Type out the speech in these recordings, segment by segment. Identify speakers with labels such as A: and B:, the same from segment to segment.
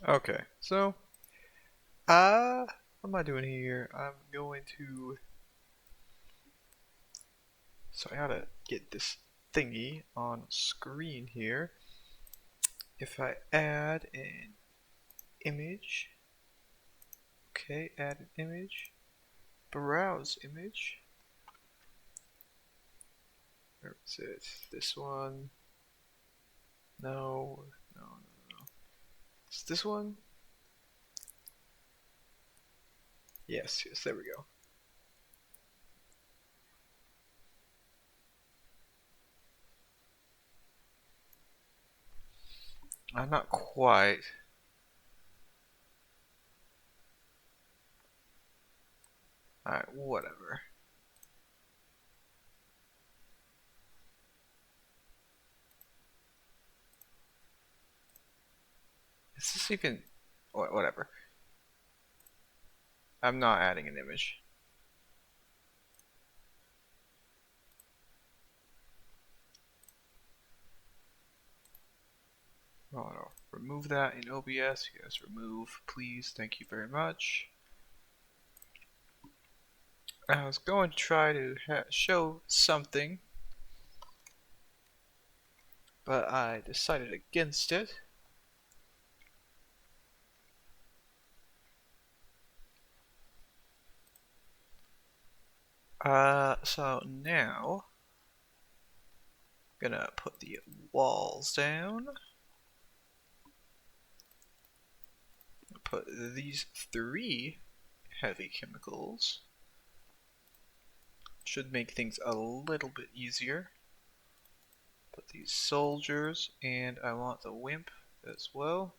A: Okay, so what am I doing here? I'm going to. So I gotta get this thingy on screen here. If I add an image, okay, add an image, browse image. Where is it? This one? No, no, no, no. Is this one? Yes, yes, there we go. I'm not quite. Alright, whatever. Is this even. Whatever. I'm not adding an image. Oh no. Remove that in OBS. Yes, remove, please. Thank you very much. I was going to try to show something, but I decided against it. So now I'm gonna put the walls down. Put these 3 heavy chemicals. Should make things a little bit easier. Put these soldiers, and I want the wimp as well.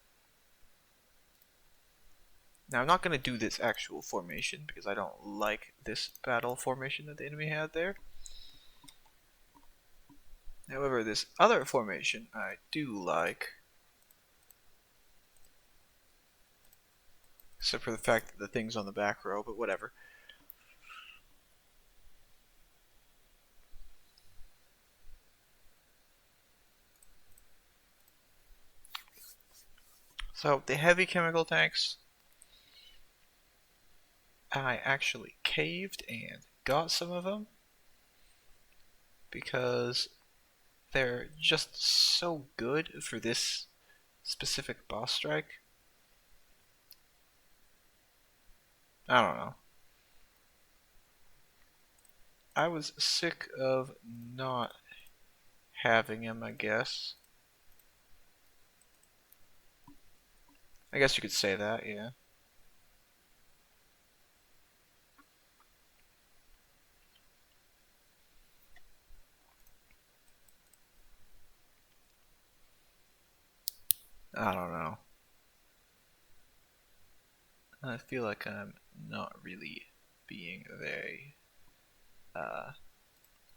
A: Now I'm not going to do this actual formation because I don't like this battle formation that the enemy had there. However, this other formation I do like. Except for the fact that the thing's on the back row, but whatever. So the heavy chemical tanks, I actually caved and got some of them because they're just so good for this specific boss strike. I don't know. I was sick of not having him, I guess. I guess you could say that, yeah. I don't know. I feel like I'm not really being very,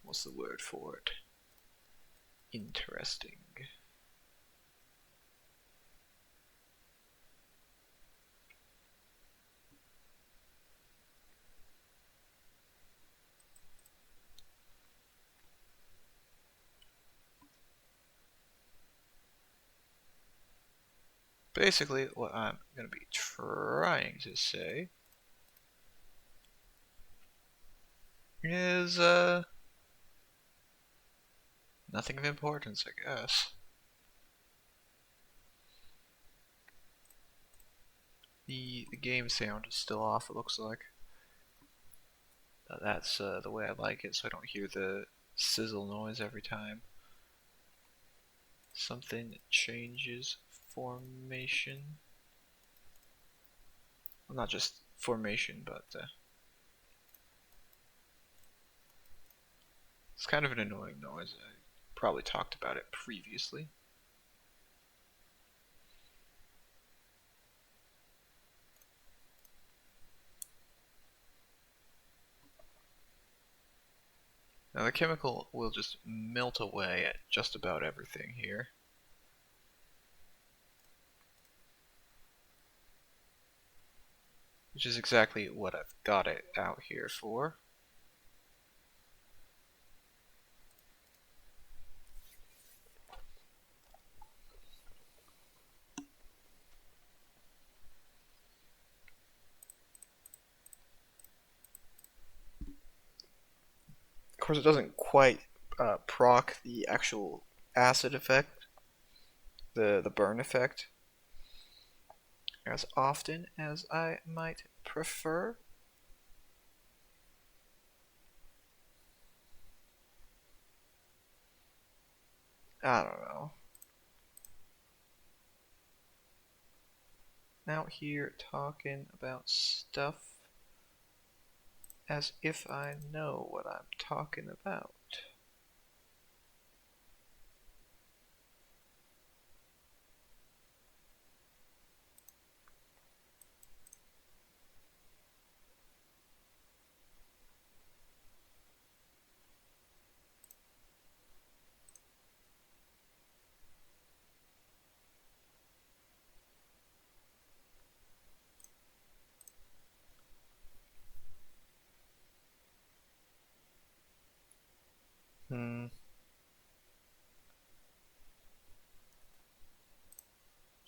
A: what's the word for it? Interesting. Basically, what I'm going to be trying to say is, nothing of importance, I guess. The game sound is still off, it looks like. That's the way I like it, so I don't hear the sizzle noise every time something changes formation. Well, not just formation, but it's kind of an annoying noise. I probably talked about it previously. Now the chemical will just melt away at just about everything here. Which is exactly what I've got it out here for. course, it doesn't quite proc the actual acid effect, the burn effect, as often as I might prefer. I don't know. Out here talking about stuff as if I know what I'm talking about.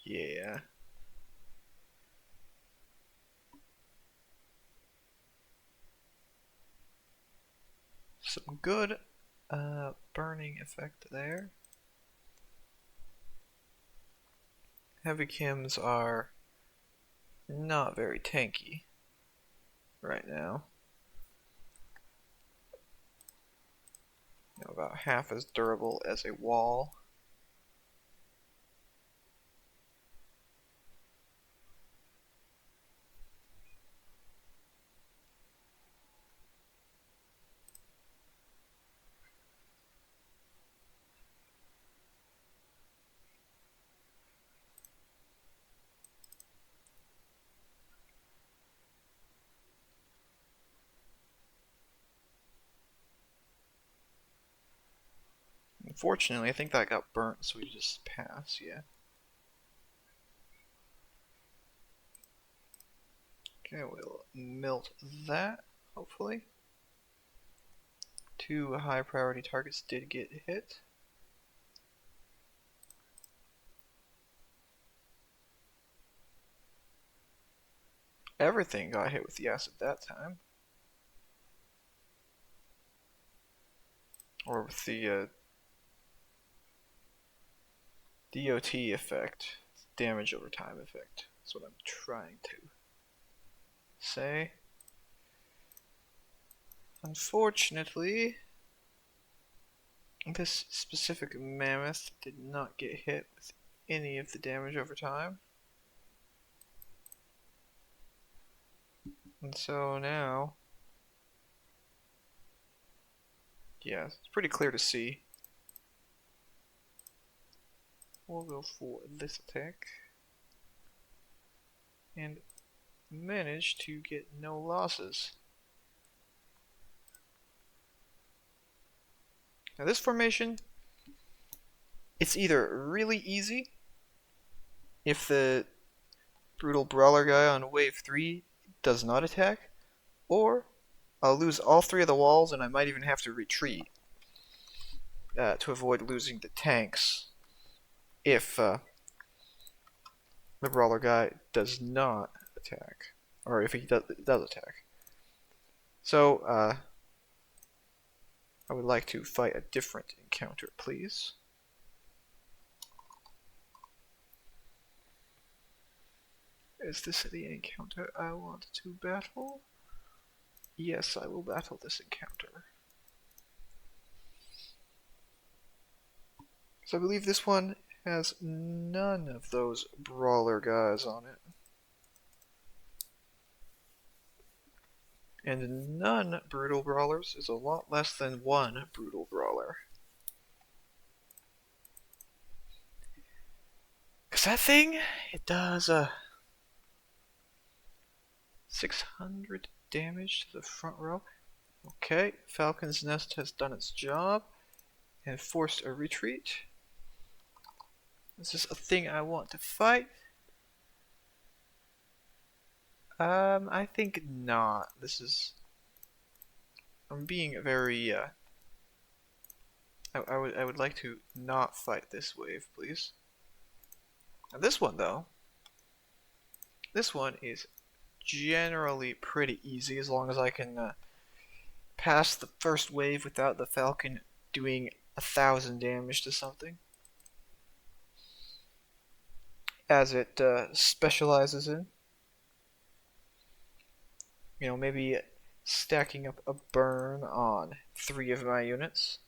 A: Yeah. Some good burning effect there. Heavy chems are not very tanky right now. About half as durable as a wall. Unfortunately, I think that got burnt, so we just pass, yeah. Okay, we'll melt that, hopefully. 2 high priority targets did get hit. Everything got hit with the acid that time. Or with the DOT effect, damage over time effect. That's what I'm trying to say. Unfortunately, this specific mammoth did not get hit with any of the damage over time. And so now, yeah, it's pretty clear to see. We'll go for this attack. And manage to get no losses. Now this formation, it's either really easy if the brutal brawler guy on wave 3 does not attack, or I'll lose all 3 of the walls and I might even have to retreat to avoid losing the tanks if the brawler guy does not attack, or if he does attack. So I would like to fight a different encounter, please. Is this the encounter I want to battle? Yes, I will battle this encounter. So I believe this one has none of those brawler guys on it. And none brutal brawlers is a lot less than 1 brutal brawler. Cause that thing, it does 600 damage to the front row. Okay, Falcon's Nest has done its job and forced a retreat. Is this a thing I want to fight? I think not. This is... I'm being very, I would like to not fight this wave, please. Now this one, though, this one is generally pretty easy as long as I can past the first wave without the Falcon doing 1,000 damage to something. As it specializes in. You know, maybe stacking up a burn on 3 of my units.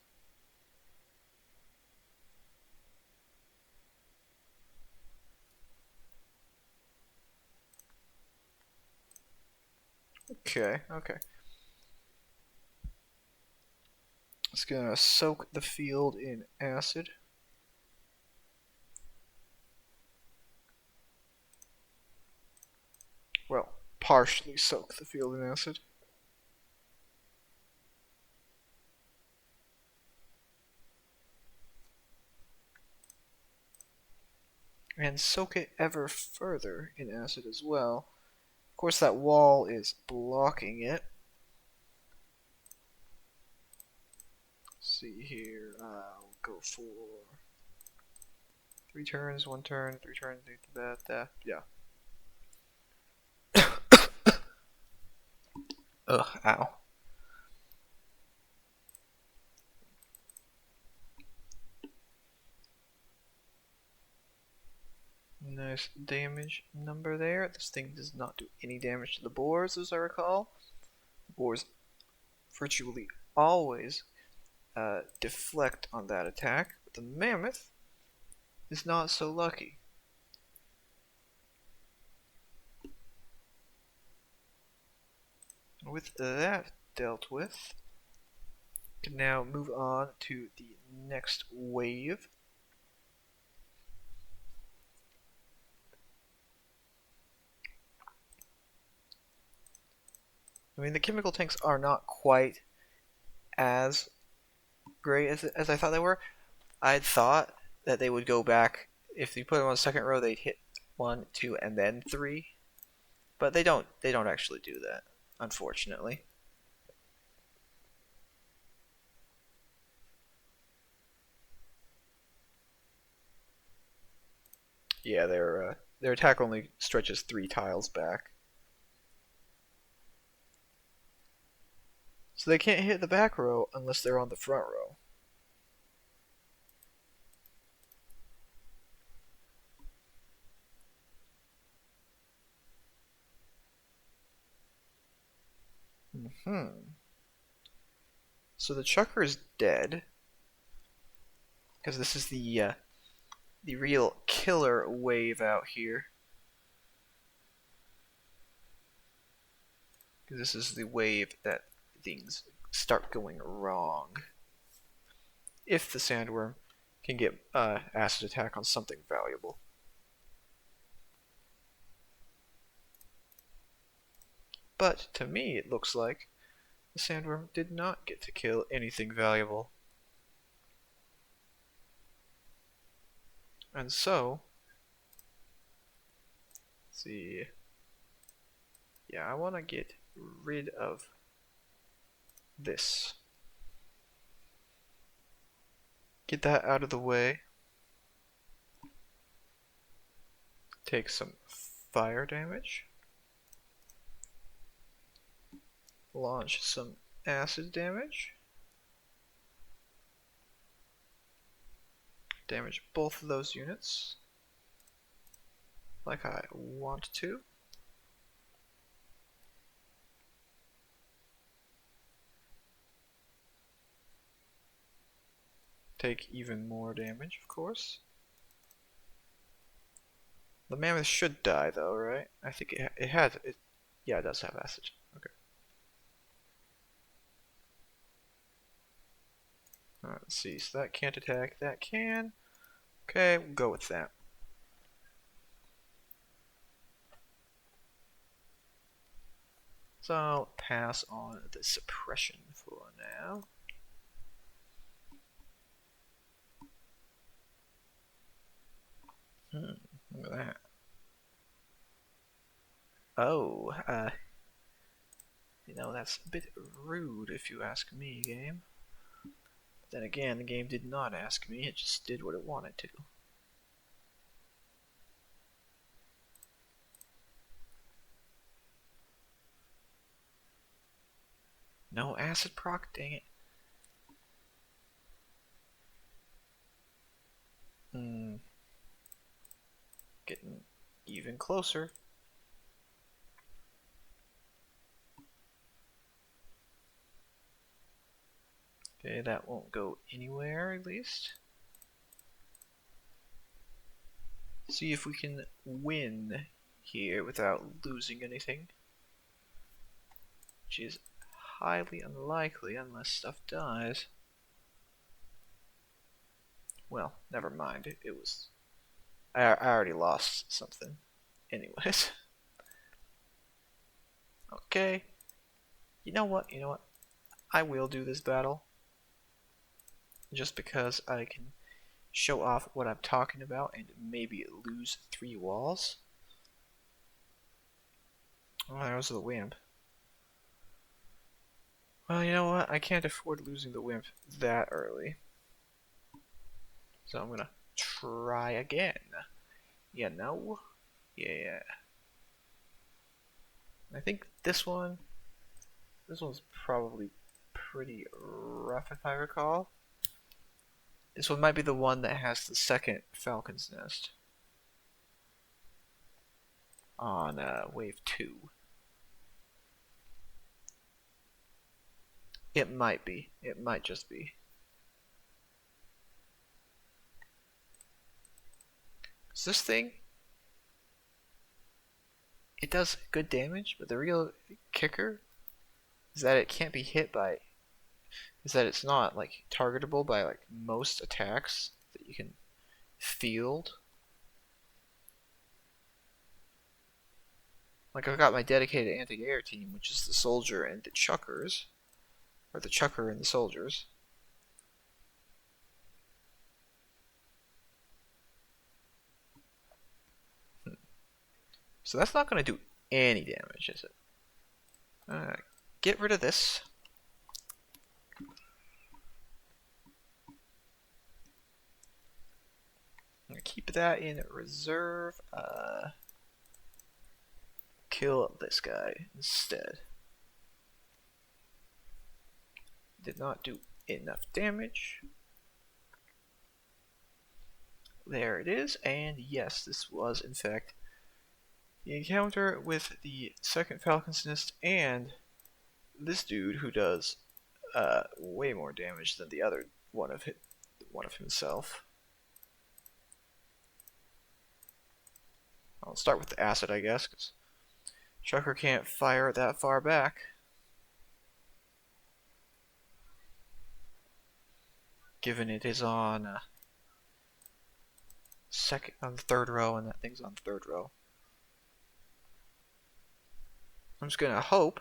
A: Okay. It's gonna soak the field in acid. Well, partially soak the field in acid. And soak it ever further in acid as well. Of course, that wall is blocking it. Let's see here, I'll go for 3 turns, 1 turn, 3 turns, yeah. Ugh, ow. Nice damage number there. This thing does not do any damage to the boars, as I recall. The boars virtually always deflect on that attack, but the mammoth is not so lucky. With that dealt with, we can now move on to the next wave. I mean, the chemical tanks are not quite as great as I thought they were. I thought that they would go back, if you put them on the second row, they'd hit 1, 2, and then 3. But they don't actually do that, unfortunately. Yeah, their attack only stretches 3 tiles back. So they can't hit the back row unless they're on the front row. So the chucker is dead, because this is the real killer wave out here. Because this is the wave that things start going wrong. If the sandworm can get acid attack on something valuable. But to me, it looks like the sandworm did not get to kill anything valuable. And so, let's see. Yeah, I want to get rid of this. Get that out of the way. Take some fire damage. Launch some acid damage. Damage both of those units like I want to. Take even more damage, of course. The mammoth should die though, right? I think it has it. Yeah, it does have acid. Okay. Alright, let's see. So that can't attack. That can. Okay, we'll go with that. So I'll pass on the suppression for now. Look at that. Oh, you know, that's a bit rude if you ask me, game. But then again, the game did not ask me, it just did what it wanted to. No acid proc, dang it. Getting even closer. Okay, that won't go anywhere at least. See if we can win here without losing anything. Which is highly unlikely unless stuff dies. Well, never mind. It was... I already lost something. Anyways. Okay. You know what? I will do this battle. Just because I can show off what I'm talking about and maybe lose 3 walls. Oh, there's the wimp. Well, you know what? I can't afford losing the wimp that early. So I'm gonna try again. Yeah, no? Yeah. I think this one's probably pretty rough if I recall. This one might be the one that has the second Falcon's Nest on wave 2. It might be. It might just be. So this thing, it does good damage, but the real kicker is that it can't be hit by, is that it's not like targetable by like most attacks that you can field. Like I've got my dedicated anti-air team, which is the soldier and the chuckers, or the chucker and the soldiers. So that's not going to do any damage, is it? Get rid of this. I'm going to keep that in reserve. Kill this guy instead. Did not do enough damage. There it is, and yes, this was in fact the encounter with the second Falcon's Nest and this dude who does way more damage than the other one of himself. I'll start with the acid, I guess, because Chucker can't fire that far back. Given it is on on the 3rd row, and that thing's on the 3rd row. I'm just gonna hope.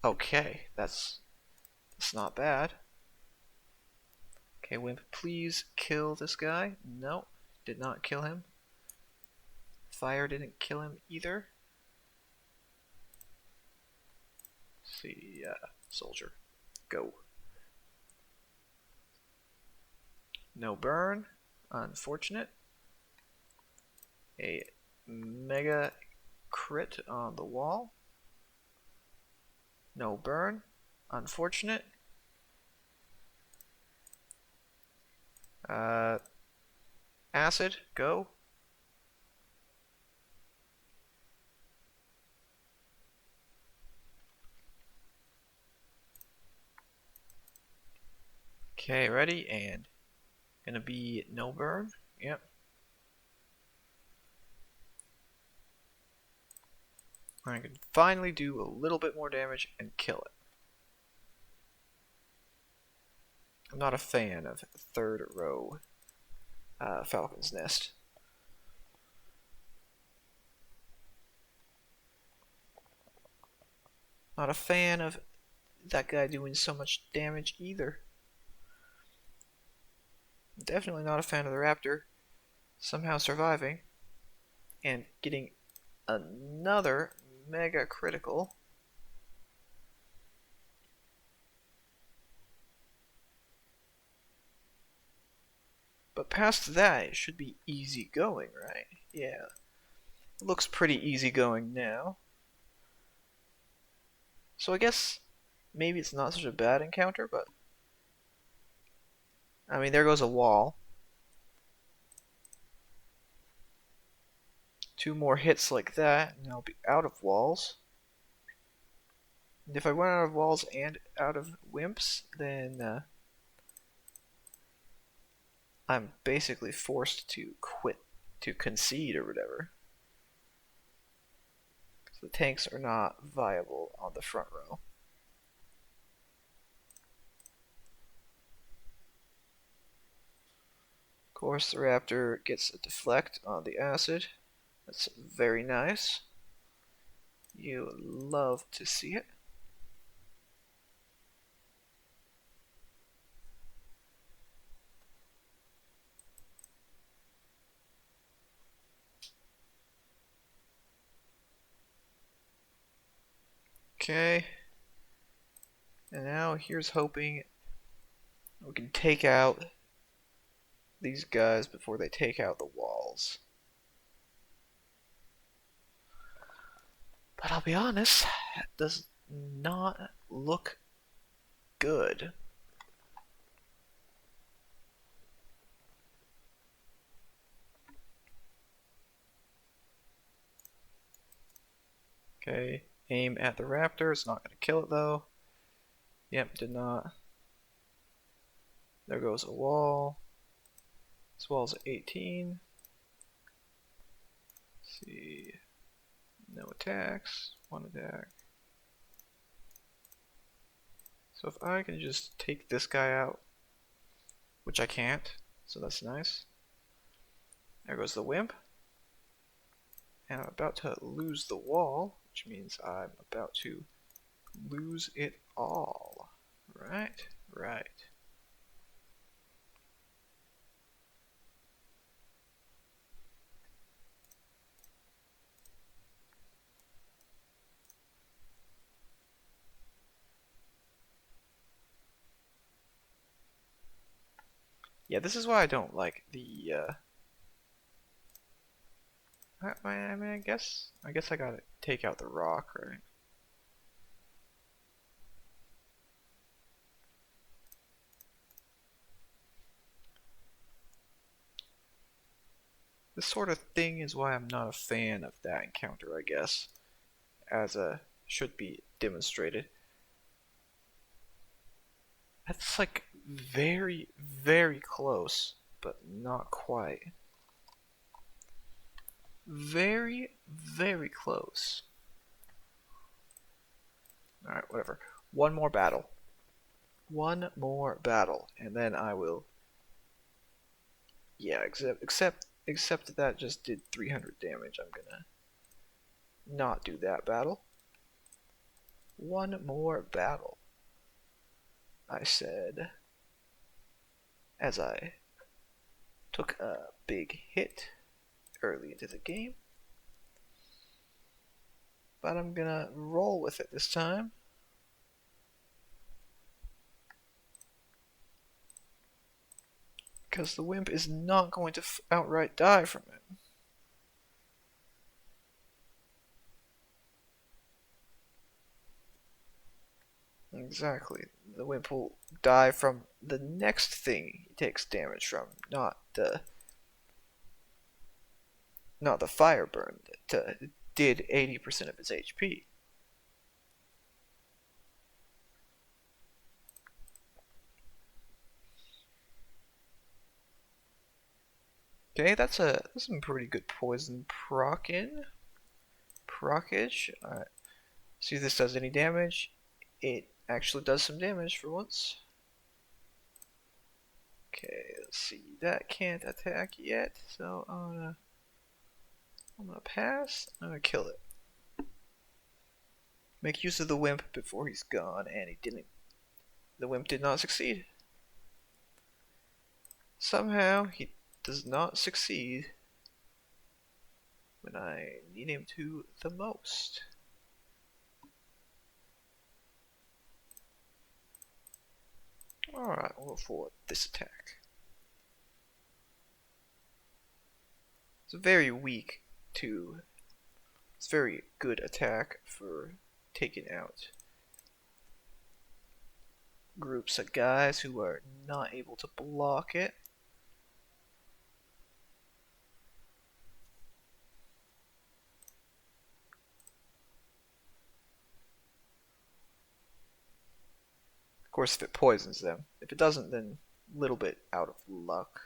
A: Okay, that's not bad. Okay, Wimp, please kill this guy. No, did not kill him. Fire didn't kill him either. Let's see, soldier, go. No burn, unfortunate. A mega crit on the wall. No burn, unfortunate. Acid, go. Okay, ready, and gonna be no burn. Yep. I can finally do a little bit more damage and kill it. I'm not a fan of 3rd row Falcon's Nest. Not a fan of that guy doing so much damage either. Definitely not a fan of the Raptor somehow surviving and getting another mega critical. But past that, it should be easy going, right? Yeah. It looks pretty easy going now. So I guess maybe it's not such a bad encounter, but I mean, there goes a wall. 2 more hits like that, and I'll be out of walls. And if I run out of walls and out of wimps, then I'm basically forced to quit, to concede or whatever. So the tanks are not viable on the front row. Of course, the raptor gets a deflect on the acid. That's very nice. You love to see it. Okay. And now here's hoping we can take out these guys before they take out the walls. But I'll be honest, that does not look good. Okay, aim at the raptor. It's not going to kill it though. Yep, did not. There goes a wall. This wall's at 18. Let's see. No attacks. 1 attack. So if I can just take this guy out, which I can't, so that's nice. There goes the wimp. And I'm about to lose the wall, which means I'm about to lose it all. Right? Right. Yeah, this is why I don't like the, I mean, I guess I gotta take out the rock, right? This sort of thing is why I'm not a fan of that encounter, I guess, as should be demonstrated. That's like very, very close, but not quite. Very, very close. Alright, whatever. One more battle. One more battle, and then I will... Yeah, except that just did 300 damage. I'm gonna not do that battle. One more battle, I said, as I took a big hit early into the game. But I'm gonna roll with it this time. Because the wimp is not going to outright die from it. Exactly. The wimp will die from the next thing he takes damage from, not the fire burn that did 80% of his HP. Okay, that's some pretty good poison proccage. Alright. See if this does any damage. It actually does some damage for once. Okay, let's see. That can't attack yet, so I'm gonna pass. I'm gonna kill it. Make use of the wimp before he's gone, and he didn't. The wimp did not succeed. Somehow he does not succeed when I need him to the most. Alright, we'll go for this attack. It's very weak too. It's very good attack for taking out groups of guys who are not able to block it. Of course, if it poisons them. If it doesn't, then a little bit out of luck.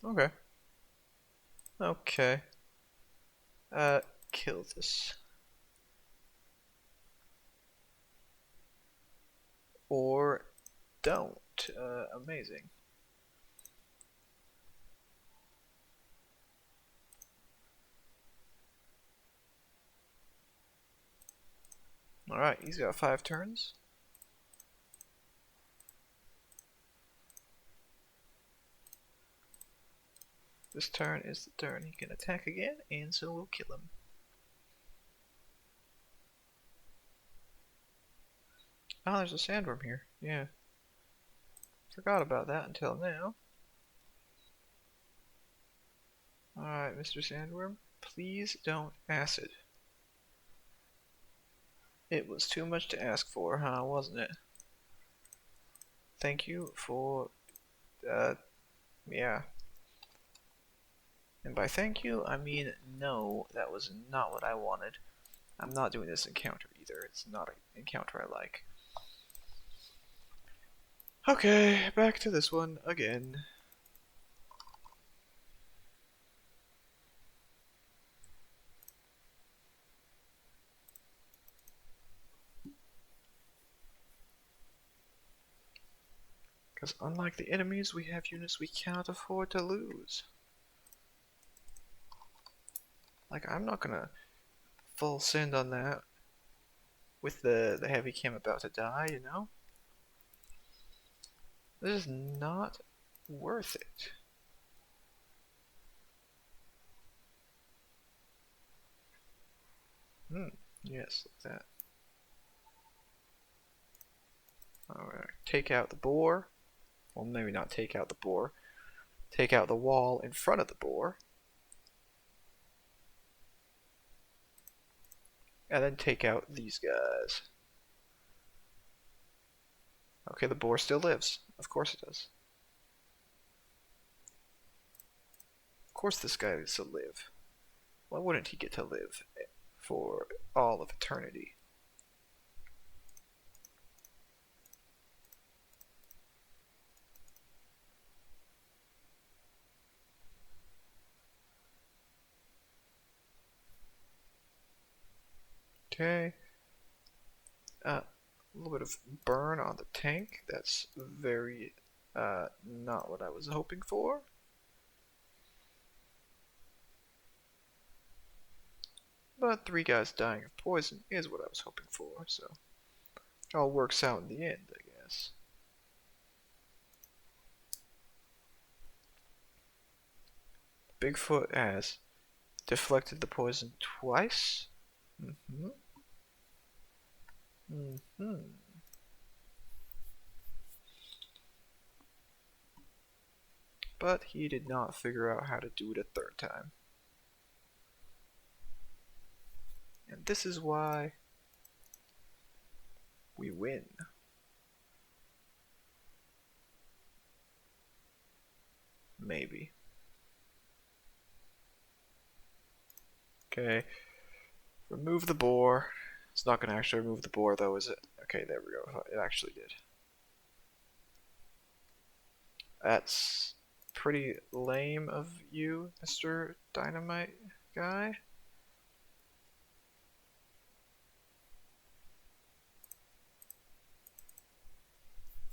A: Okay. Okay. Kill this. Or don't. Amazing. Alright, he's got 5 turns. This turn is the turn he can attack again, and so we'll kill him. Oh, there's a sandworm here. Yeah. Forgot about that until now. Alright, Mr. Sandworm, please don't acid. It was too much to ask for, huh, wasn't it? Thank you for, yeah. And by thank you, I mean no, that was not what I wanted. I'm not doing this encounter either. It's not an encounter I like. Okay, back to this one again. Because unlike the enemies, we have units we cannot afford to lose. Like, I'm not gonna full send on that with the heavy chem about to die, you know? This is not worth it. Yes, like that. Alright, take out the boar. Well, maybe not take out the boar. Take out the wall in front of the boar. And then take out these guys. Okay, the boar still lives. Of course it does. Of course this guy needs to live. Why wouldn't he get to live for all of eternity? Okay. A little bit of burn on the tank. That's very not what I was hoping for. But 3 guys dying of poison is what I was hoping for, so it all works out in the end, I guess. Bigfoot has deflected the poison twice. But he did not figure out how to do it a 3rd time. And this is why we win. Maybe. Okay. Remove the boar. It's not going to actually remove the boar though, is it? Okay, there we go. It actually did. That's pretty lame of you, Mr. Dynamite guy.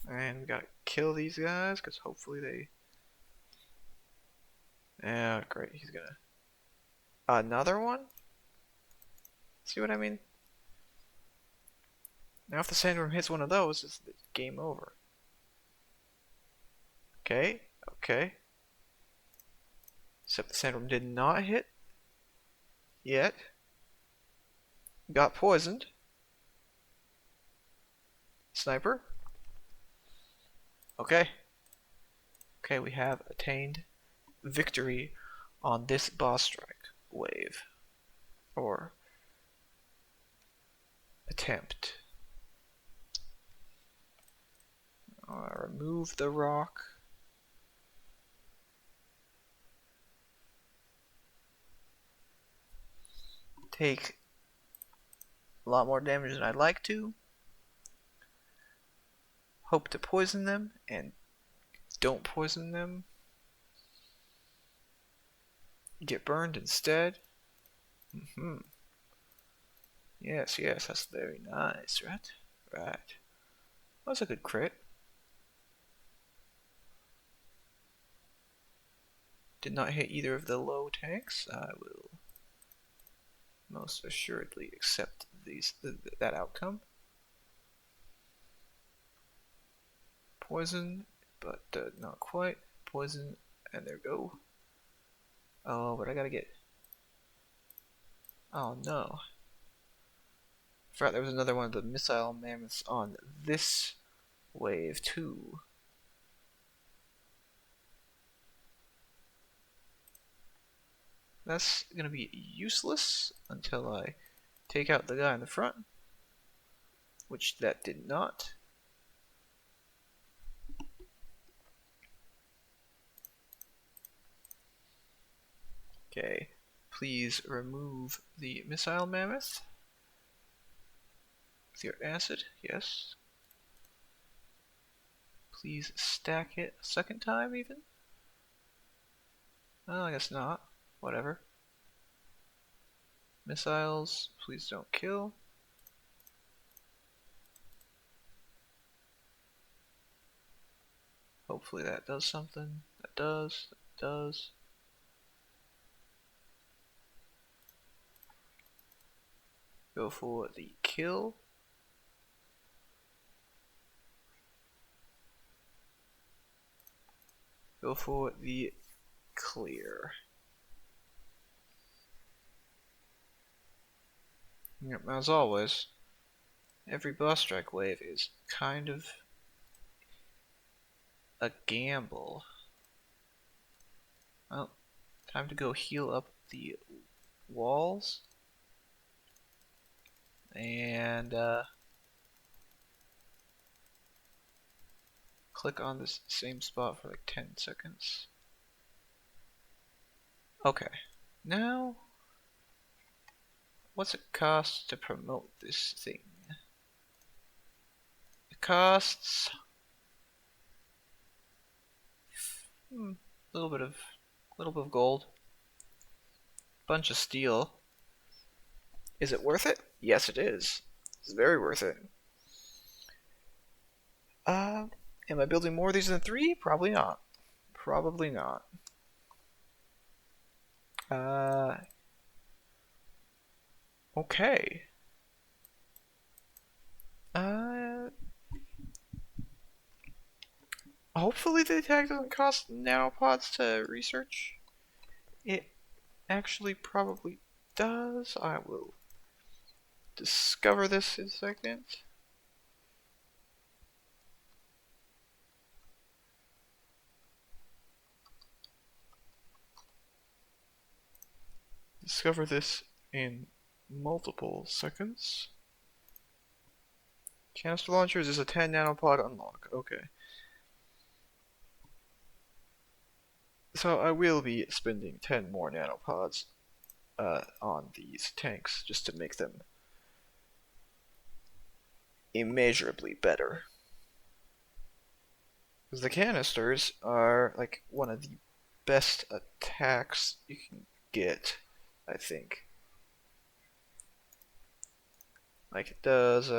A: And we gotta kill these guys, because hopefully they... Yeah, great, he's gonna... Another one? See what I mean? Now if the sandworm hits one of those, it's game over. Okay, okay. Except the sandworm did not hit yet. Got poisoned. Sniper. Okay. Okay, we have attained victory on this boss strike wave. Or attempt. Remove the rock. Take a lot more damage than I'd like to. Hope to poison them and don't poison them. Get burned instead. Yes, yes, that's very nice, right? Right. That's a good crit. Did not hit either of the low tanks. I will most assuredly accept that outcome. Poison, but not quite. Poison, and there we go. Oh, but I gotta get... Oh no. I forgot there was another one of the missile mammoths on this wave too. That's gonna be useless until I take out the guy in the front, which that did not. Okay, please remove the missile mammoth with your acid. Yes. Please stack it a second time even. Oh, I guess not. Whatever. Missiles, please don't kill. Hopefully that does something. That does. That does. Go for the kill. Go for the clear. Yep, as always, every boss strike wave is kind of a gamble. Well, time to go heal up the walls. And click on this same spot for like 10 seconds. Okay, now what's it cost to promote this thing? It costs a little bit of gold, bunch of steel. Is it worth it? Yes, it is. It's very worth it. Am I building more of these than 3? Probably not. Probably not. Okay. Hopefully the attack doesn't cost nanopods to research. It actually probably does. I will discover this in a second. Discover this in multiple seconds. Canister launchers is a 10 nanopod unlock. Okay. So I will be spending 10 more nanopods on these tanks just to make them immeasurably better. Because the canisters are like one of the best attacks you can get, I think. Like it does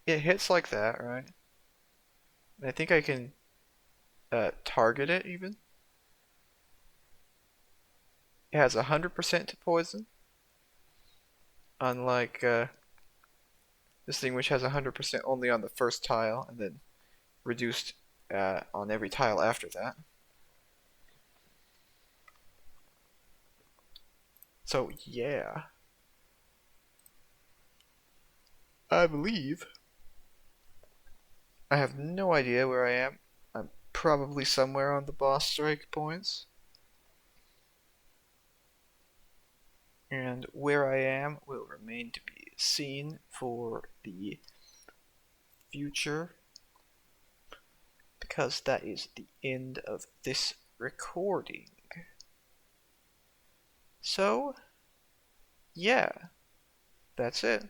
A: it hits like that, right? And I think I can target it even. It has 100% to poison, unlike this thing which has 100% only on the first tile and then reduced on every tile after that. So yeah, I believe I have no idea where I am. I'm probably somewhere on the boss strike points. And where I am will remain to be seen for the future, because that is the end of this recording. So, yeah, that's it.